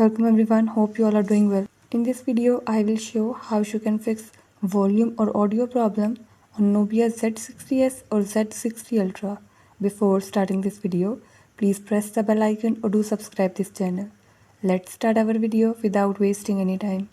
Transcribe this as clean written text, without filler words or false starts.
Welcome everyone, hope you all are doing well. In this video, I will show how you can fix volume or audio problem on Nubia Z60s or Z60 Ultra. Before starting this video, please press the bell icon or do subscribe this channel. Let's start our video without wasting any time.